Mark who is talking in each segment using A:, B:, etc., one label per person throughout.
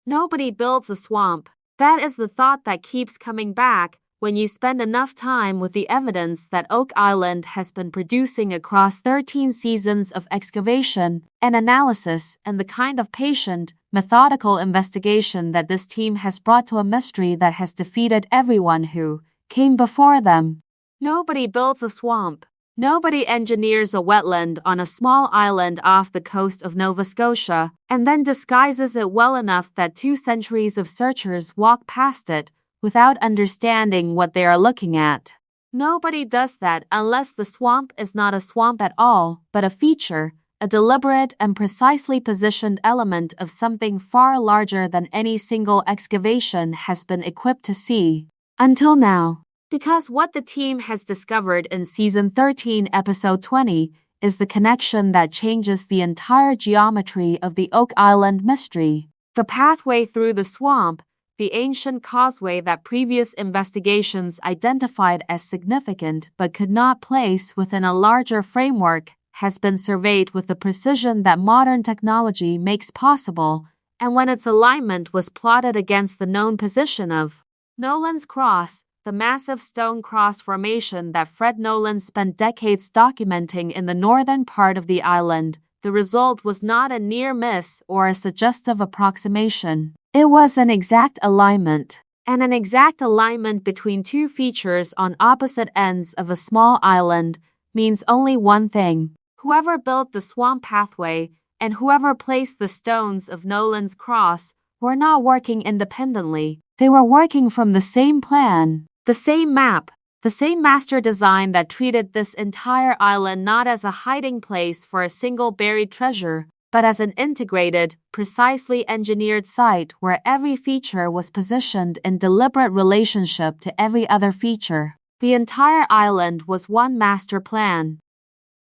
A: Nobody builds a swamp. That is the thought that keeps coming back when you spend enough time with the evidence that Oak Island has been producing across 13 seasons of excavation and analysis and the kind of patient, methodical investigation that this team has brought to a mystery that has defeated everyone who came before them. Nobody builds a swamp. Nobody engineers a wetland on a small island off the coast of Nova Scotia and then disguises it well enough that 2 centuries of searchers walk past it without understanding what they are looking at. Nobody does that unless the swamp is not a swamp at all, but a feature, a deliberate and precisely positioned element of something far larger than any single excavation has been equipped to see. Until now. Because what the team has discovered in Season 13, Episode 20, is the connection that changes the entire geometry of the Oak Island mystery. The pathway through the swamp, the ancient causeway that previous investigations identified as significant but could not place within a larger framework, has been surveyed with the precision that modern technology makes possible, and when its alignment was plotted against the known position of Nolan's Cross, the massive stone cross formation that Fred Nolan spent decades documenting in the northern part of the island, the result was not a near miss or a suggestive approximation. It was an exact alignment, and an exact alignment between 2 features on opposite ends of a small island means only one thing. Whoever built the swamp pathway and whoever placed the stones of Nolan's Cross were not working independently. They were working from the same plan. The same map, the same master design that treated this entire island not as a hiding place for a single buried treasure, but as an integrated, precisely engineered site where every feature was positioned in deliberate relationship to every other feature. The entire island was one master plan.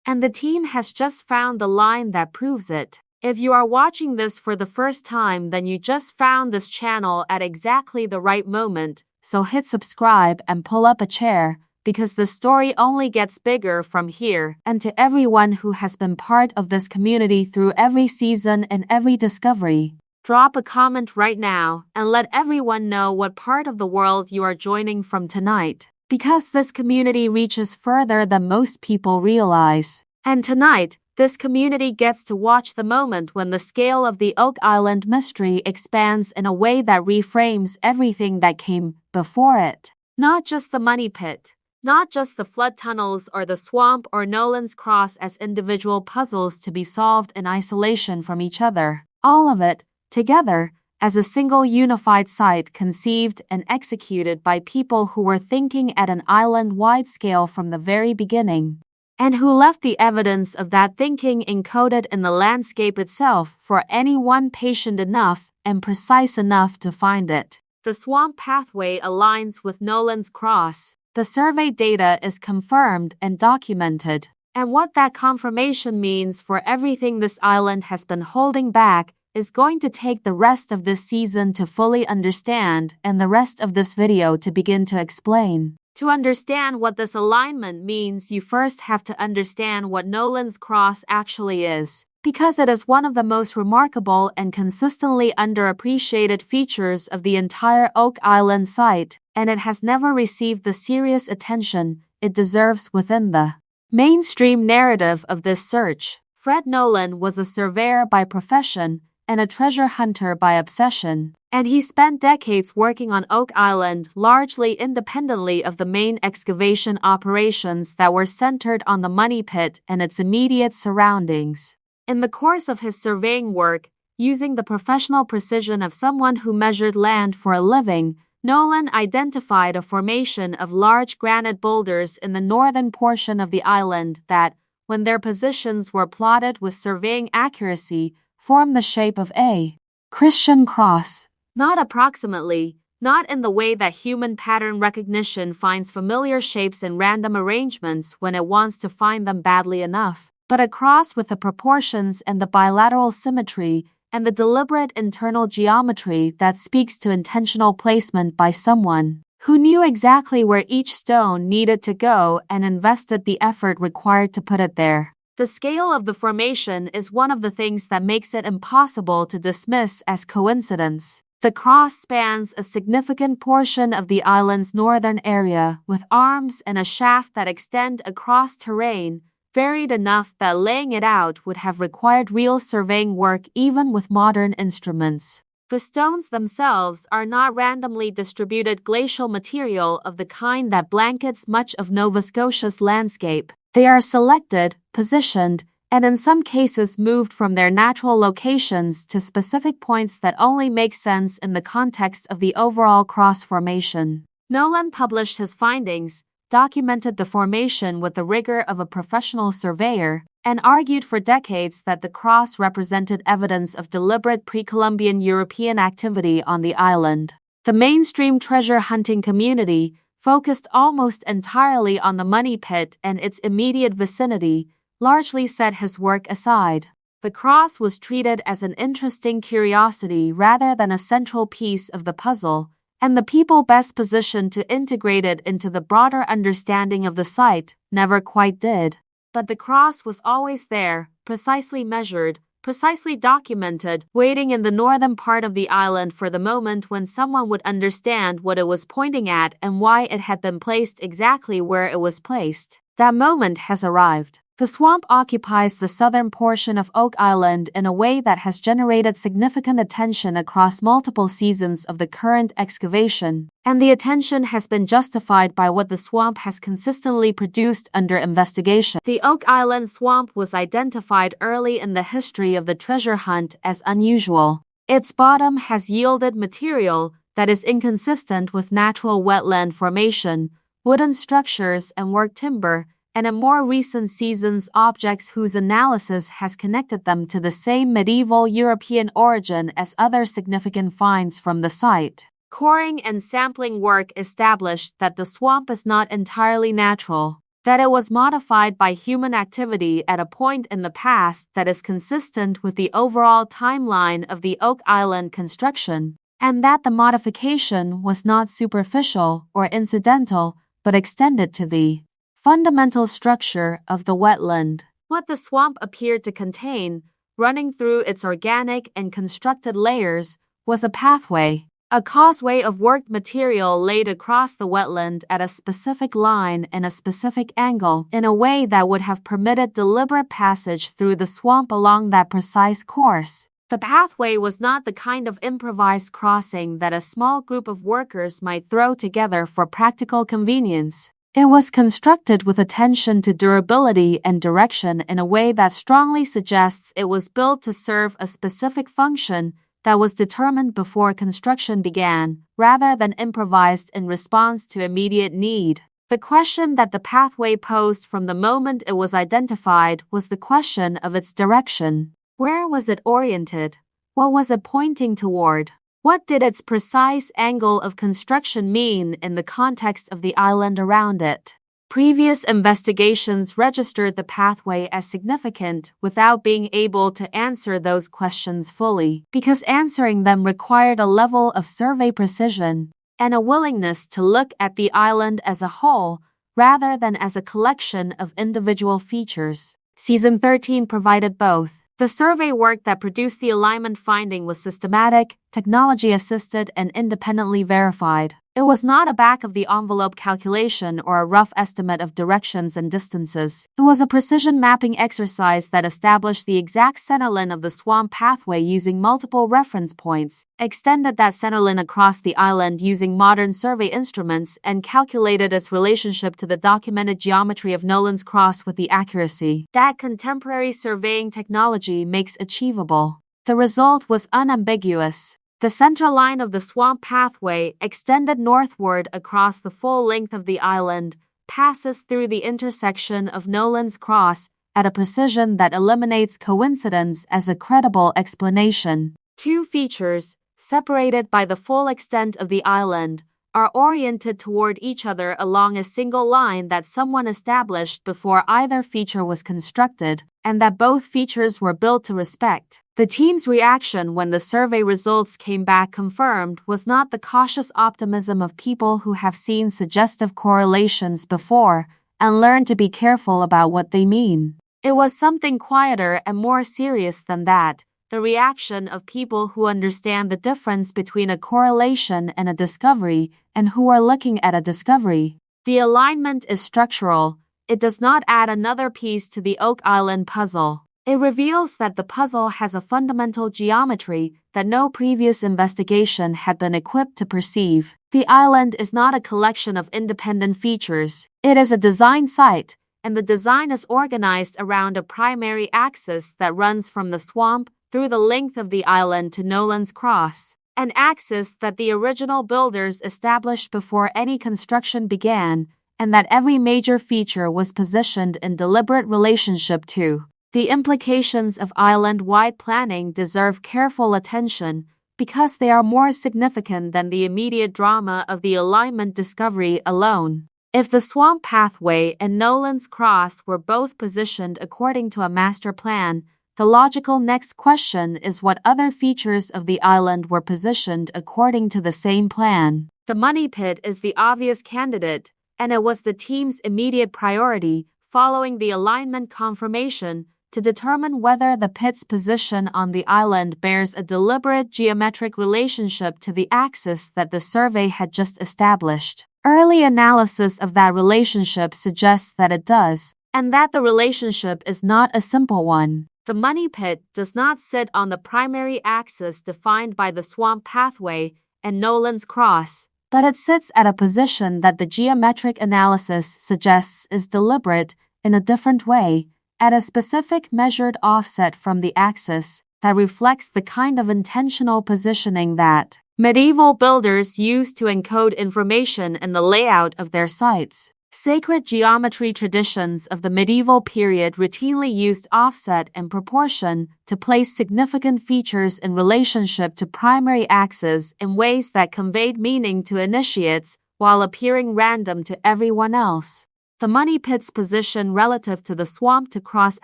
A: And the team has just found the line that proves it. If you are watching this for the first time, then you just found this channel at exactly the right moment. So hit subscribe and pull up a chair, because the story only gets bigger from here. And to everyone who has been part of this community through every season and every discovery, drop a comment right now and let everyone know what part of the world you are joining from tonight, because this community reaches further than most people realize. And tonight, this community gets to watch the moment when the scale of the Oak Island mystery expands in a way that reframes everything that came before it. Not just the money pit, not just the flood tunnels or the swamp or Nolan's Cross as individual puzzles to be solved in isolation from each other. All of it, together, as a single unified site conceived and executed by people who were thinking at an island-wide scale from the very beginning, and who left the evidence of that thinking encoded in the landscape itself for anyone patient enough and precise enough to find it. The swamp pathway aligns with Nolan's Cross. The survey data is confirmed and documented. And what that confirmation means for everything this island has been holding back is going to take the rest of this season to fully understand and the rest of this video to begin to explain. To understand what this alignment means, you first have to understand what Nolan's Cross actually is, because it is one of the most remarkable and consistently underappreciated features of the entire Oak Island site, and it has never received the serious attention it deserves within the mainstream narrative of this search. Fred Nolan was a surveyor by profession and a treasure hunter by obsession, and he spent decades working on Oak Island largely independently of the main excavation operations that were centered on the money pit and its immediate surroundings. In the course of his surveying work, using the professional precision of someone who measured land for a living, Nolan identified a formation of large granite boulders in the northern portion of the island that, when their positions were plotted with surveying accuracy, form the shape of a Christian cross. Not approximately, not in the way that human pattern recognition finds familiar shapes in random arrangements when it wants to find them badly enough, but a cross with the proportions and the bilateral symmetry and the deliberate internal geometry that speaks to intentional placement by someone who knew exactly where each stone needed to go and invested the effort required to put it there. The scale of the formation is one of the things that makes it impossible to dismiss as coincidence. The cross spans a significant portion of the island's northern area, with arms and a shaft that extend across terrain, varied enough that laying it out would have required real surveying work even with modern instruments. The stones themselves are not randomly distributed glacial material of the kind that blankets much of Nova Scotia's landscape. They are selected, positioned, and in some cases moved from their natural locations to specific points that only make sense in the context of the overall cross formation. Nolan published his findings, documented the formation with the rigor of a professional surveyor, and argued for decades that the cross represented evidence of deliberate pre-Columbian European activity on the island. The mainstream treasure hunting community, focused almost entirely on the money pit and its immediate vicinity, largely set his work aside. The cross was treated as an interesting curiosity rather than a central piece of the puzzle, and the people best positioned to integrate it into the broader understanding of the site never quite did. But the cross was always there, precisely measured, precisely documented, waiting in the northern part of the island for the moment when someone would understand what it was pointing at and why it had been placed exactly where it was placed. That moment has arrived. The swamp occupies the southern portion of Oak Island in a way that has generated significant attention across multiple seasons of the current excavation, and the attention has been justified by what the swamp has consistently produced under investigation. The Oak Island swamp was identified early in the history of the treasure hunt as unusual. Its bottom has yielded material that is inconsistent with natural wetland formation, wooden structures and worked timber, and in more recent seasons objects whose analysis has connected them to the same medieval European origin as other significant finds from the site. Coring and sampling work established that the swamp is not entirely natural, that it was modified by human activity at a point in the past that is consistent with the overall timeline of the Oak Island construction, and that the modification was not superficial or incidental, but extended to the fundamental structure of the wetland. What the swamp appeared to contain, running through its organic and constructed layers, was a pathway, a causeway of worked material laid across the wetland at a specific line and a specific angle in a way that would have permitted deliberate passage through the swamp along that precise course. The pathway was not the kind of improvised crossing that a small group of workers might throw together for practical convenience. It was constructed with attention to durability and direction in a way that strongly suggests it was built to serve a specific function that was determined before construction began, rather than improvised in response to immediate need. The question that the pathway posed from the moment it was identified was the question of its direction. Where was it oriented? What was it pointing toward? What did its precise angle of construction mean in the context of the island around it? Previous investigations registered the pathway as significant without being able to answer those questions fully, because answering them required a level of survey precision and a willingness to look at the island as a whole rather than as a collection of individual features. Season 13 provided both. The survey work that produced the alignment finding was systematic, technology-assisted, and independently verified. It was not a back-of-the-envelope calculation or a rough estimate of directions and distances. It was a precision mapping exercise that established the exact centerline of the swamp pathway using multiple reference points, extended that centerline across the island using modern survey instruments, and calculated its relationship to the documented geometry of Nolan's cross with the accuracy that contemporary surveying technology makes achievable. The result was unambiguous. The center line of the swamp pathway, extended northward across the full length of the island, passes through the intersection of Nolan's cross at a precision that eliminates coincidence as a credible explanation. Two features, separated by the full extent of the island, are oriented toward each other along a single line that someone established before either feature was constructed, and that both features were built to respect. The team's reaction when the survey results came back confirmed was not the cautious optimism of people who have seen suggestive correlations before and learned to be careful about what they mean. It was something quieter and more serious than that, the reaction of people who understand the difference between a correlation and a discovery and who are looking at a discovery. The alignment is structural. It does not add another piece to the Oak Island puzzle. It reveals that the puzzle has a fundamental geometry that no previous investigation had been equipped to perceive. The island is not a collection of independent features. It is a design site, and the design is organized around a primary axis that runs from the swamp through the length of the island to Nolan's Cross, an axis that the original builders established before any construction began, and that every major feature was positioned in deliberate relationship to. The implications of island-wide planning deserve careful attention because they are more significant than the immediate drama of the alignment discovery alone. If the swamp pathway and Nolan's Cross were both positioned according to a master plan, the logical next question is what other features of the island were positioned according to the same plan. The money pit is the obvious candidate, and it was the team's immediate priority, following the alignment confirmation, to determine whether the pit's position on the island bears a deliberate geometric relationship to the axis that the survey had just established. Early analysis of that relationship suggests that it does, and that the relationship is not a simple one. The money pit does not sit on the primary axis defined by the swamp pathway and Nolan's Cross, but it sits at a position that the geometric analysis suggests is deliberate in a different way, at a specific measured offset from the axis that reflects the kind of intentional positioning that medieval builders used to encode information in the layout of their sites. Sacred geometry traditions of the medieval period routinely used offset and proportion to place significant features in relationship to primary axes in ways that conveyed meaning to initiates while appearing random to everyone else. The money pit's position relative to the swamp to cross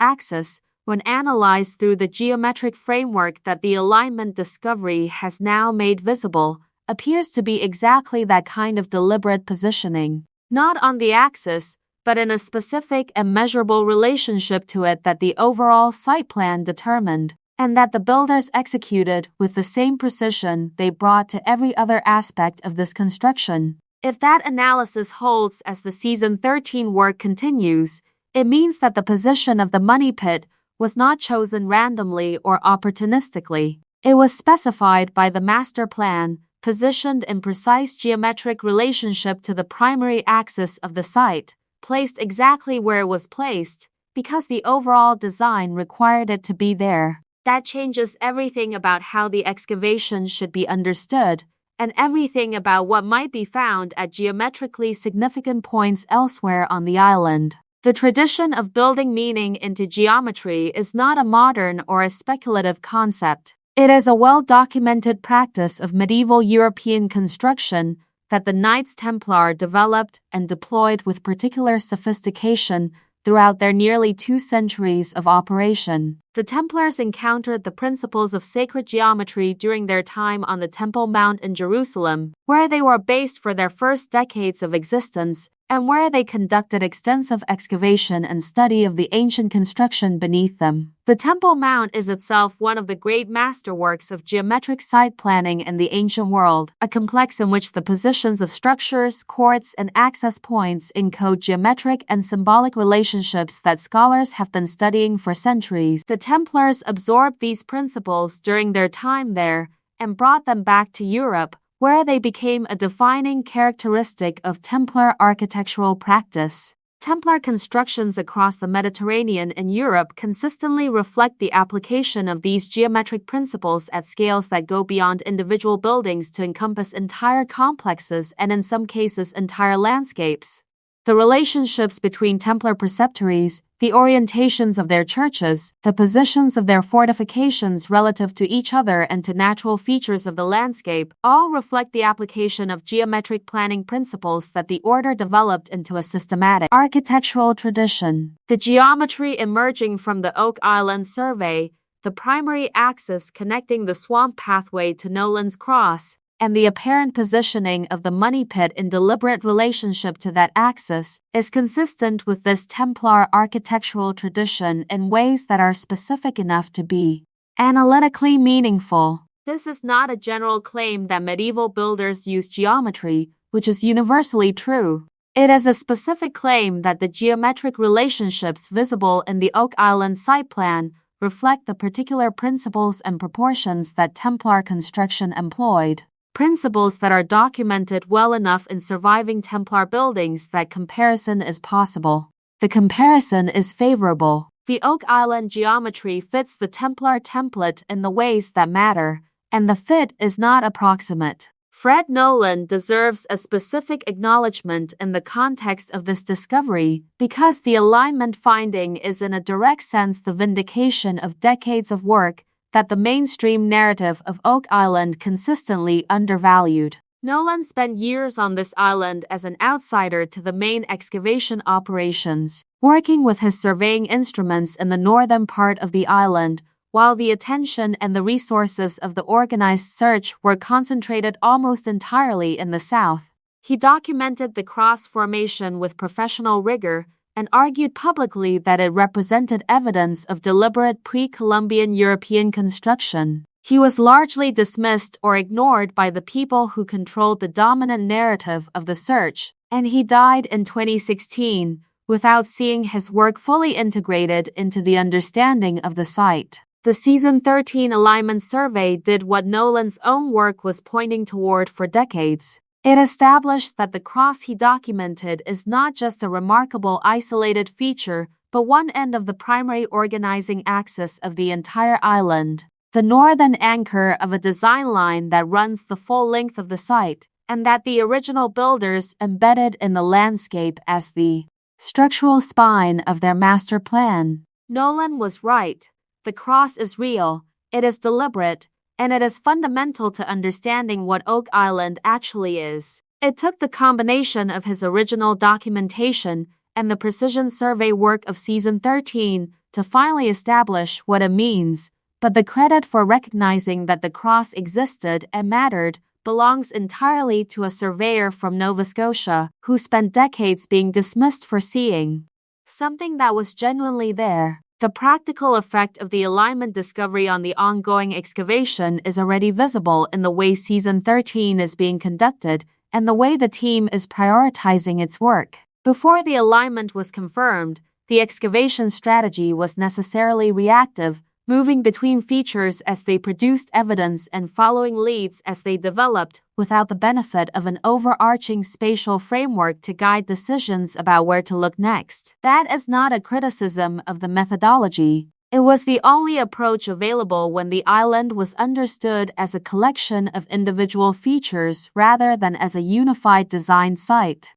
A: axis, when analyzed through the geometric framework that the alignment discovery has now made visible, appears to be exactly that kind of deliberate positioning, not on the axis, but in a specific and measurable relationship to it that the overall site plan determined, and that the builders executed with the same precision they brought to every other aspect of this construction. If that analysis holds as the Season 13 work continues, it means that the position of the money pit was not chosen randomly or opportunistically. It was specified by the master plan, positioned in precise geometric relationship to the primary axis of the site, placed exactly where it was placed, because the overall design required it to be there. That changes everything about how the excavation should be understood, and everything about what might be found at geometrically significant points elsewhere on the island. The tradition of building meaning into geometry is not a modern or a speculative concept. It is a well-documented practice of medieval European construction that the Knights Templar developed and deployed with particular sophistication throughout their nearly 2 centuries of operation. The Templars encountered the principles of sacred geometry during their time on the Temple Mount in Jerusalem, where they were based for their first decades of existence, and where they conducted extensive excavation and study of the ancient construction beneath them. The Temple Mount is itself one of the great masterworks of geometric site planning in the ancient world, a complex in which the positions of structures, courts, and access points encode geometric and symbolic relationships that scholars have been studying for centuries. The Templars absorbed these principles during their time there and brought them back to Europe, where they became a defining characteristic of Templar architectural practice. Templar constructions across the Mediterranean and Europe consistently reflect the application of these geometric principles at scales that go beyond individual buildings to encompass entire complexes and, in some cases, entire landscapes. The relationships between Templar preceptories, the orientations of their churches, the positions of their fortifications relative to each other and to natural features of the landscape, all reflect the application of geometric planning principles that the order developed into a systematic architectural tradition. The geometry emerging from the Oak Island survey, the primary axis connecting the swamp pathway to Nolan's Cross, and the apparent positioning of the money pit in deliberate relationship to that axis, is consistent with this Templar architectural tradition in ways that are specific enough to be analytically meaningful. This is not a general claim that medieval builders used geometry, which is universally true. It is a specific claim that the geometric relationships visible in the Oak Island site plan reflect the particular principles and proportions that Templar construction employed. Principles that are documented well enough in surviving Templar buildings that comparison is possible. The comparison is favorable. The Oak Island geometry fits the Templar template in the ways that matter, and the fit is not approximate. Fred Nolan deserves a specific acknowledgement in the context of this discovery because the alignment finding is in a direct sense the vindication of decades of work that the mainstream narrative of Oak Island consistently undervalued. Nolan spent years on this island as an outsider to the main excavation operations, working with his surveying instruments in the northern part of the island, while the attention and the resources of the organized search were concentrated almost entirely in the south. He documented the cross formation with professional rigor and argued publicly that it represented evidence of deliberate pre-Columbian European construction. He was largely dismissed or ignored by the people who controlled the dominant narrative of the search, and he died in 2016 without seeing his work fully integrated into the understanding of the site. The Season 13 alignment survey did what Nolan's own work was pointing toward for decades. It established that the cross he documented is not just a remarkable isolated feature, but one end of the primary organizing axis of the entire island, the northern anchor of a design line that runs the full length of the site, and that the original builders embedded in the landscape as the structural spine of their master plan. Nolan was right. The cross is real, it is deliberate, and it is fundamental to understanding what Oak Island actually is. It took the combination of his original documentation and the precision survey work of Season 13 to finally establish what it means, but the credit for recognizing that the cross existed and mattered belongs entirely to a surveyor from Nova Scotia who spent decades being dismissed for seeing something that was genuinely there. The practical effect of the alignment discovery on the ongoing excavation is already visible in the way Season 13 is being conducted and the way the team is prioritizing its work. Before the alignment was confirmed, the excavation strategy was necessarily reactive, moving between features as they produced evidence and following leads as they developed, without the benefit of an overarching spatial framework to guide decisions about where to look next. That is not a criticism of the methodology. It was the only approach available when the island was understood as a collection of individual features rather than as a unified design site.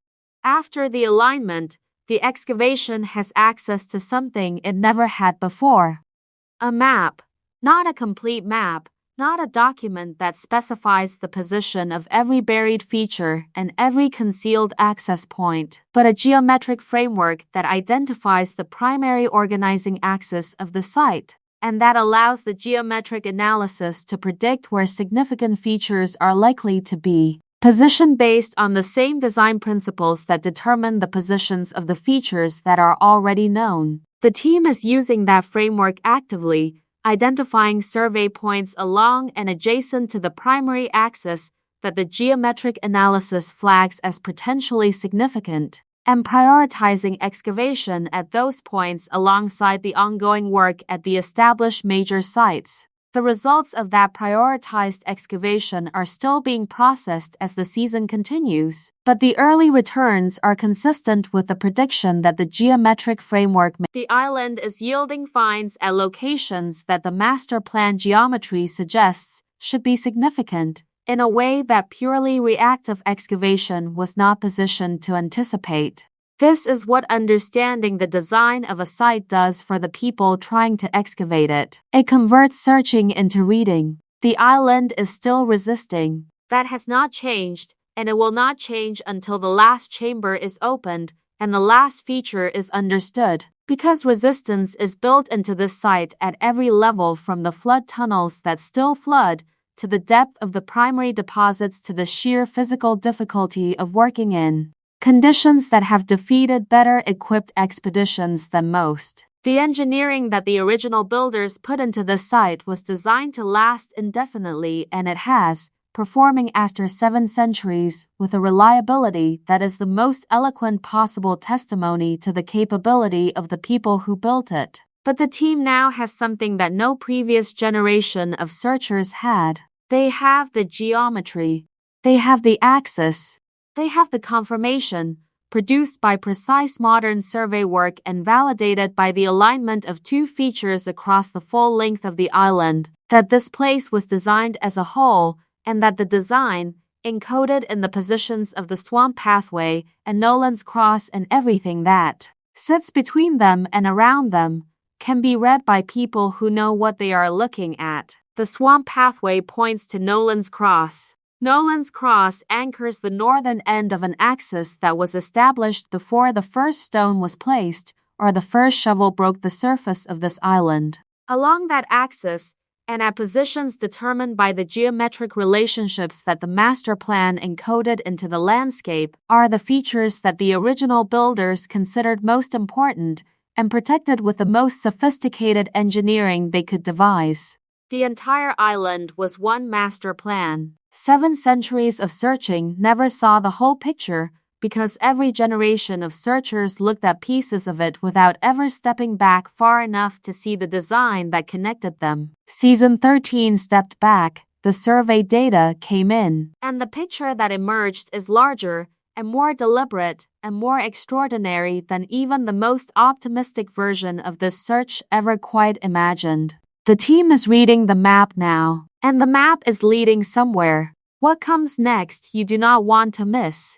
A: After the alignment, the excavation has access to something it never had before. A map, not a complete map, not a document that specifies the position of every buried feature and every concealed access point, but a geometric framework that identifies the primary organizing axis of the site, and that allows the geometric analysis to predict where significant features are likely to be positioned based on the same design principles that determine the positions of the features that are already known. The team is using that framework actively, identifying survey points along and adjacent to the primary axis that the geometric analysis flags as potentially significant, and prioritizing excavation at those points alongside the ongoing work at the established major sites. The results of that prioritized excavation are still being processed as the season continues, but the early returns are consistent with the prediction that the geometric framework the island is yielding finds at locations that the master plan geometry suggests should be significant, in a way that purely reactive excavation was not positioned to anticipate. This is what understanding the design of a site does for the people trying to excavate it. It converts searching into reading. The island is still resisting. That has not changed, and it will not change until the last chamber is opened and the last feature is understood. Because resistance is built into this site at every level, from the flood tunnels that still flood, to the depth of the primary deposits, to the sheer physical difficulty of working in conditions that have defeated better equipped expeditions than most. The engineering that the original builders put into this site was designed to last indefinitely, and it has, performing after 7 centuries with a reliability that is the most eloquent possible testimony to the capability of the people who built it. But the team now has something that no previous generation of searchers had. They have the geometry. They have the axis. They have the conformation, produced by precise modern survey work and validated by the alignment of 2 features across the full length of the island, that this place was designed as a whole, and that the design, encoded in the positions of the swamp pathway and Nolan's cross and everything that sits between them and around them, can be read by people who know what they are looking at. The swamp pathway points to Nolan's cross. Nolan's cross anchors the northern end of an axis that was established before the first stone was placed or the first shovel broke the surface of this island. Along that axis, and at positions determined by the geometric relationships that the master plan encoded into the landscape, are the features that the original builders considered most important and protected with the most sophisticated engineering they could devise. The entire island was one master plan. 7 centuries of searching never saw the whole picture because every generation of searchers looked at pieces of it without ever stepping back far enough to see the design that connected them. Season 13 stepped back, the survey data came in, and the picture that emerged is larger and more deliberate and more extraordinary than even the most optimistic version of this search ever quite imagined. The team is reading the map now, and the map is leading somewhere. What comes next you do not want to miss.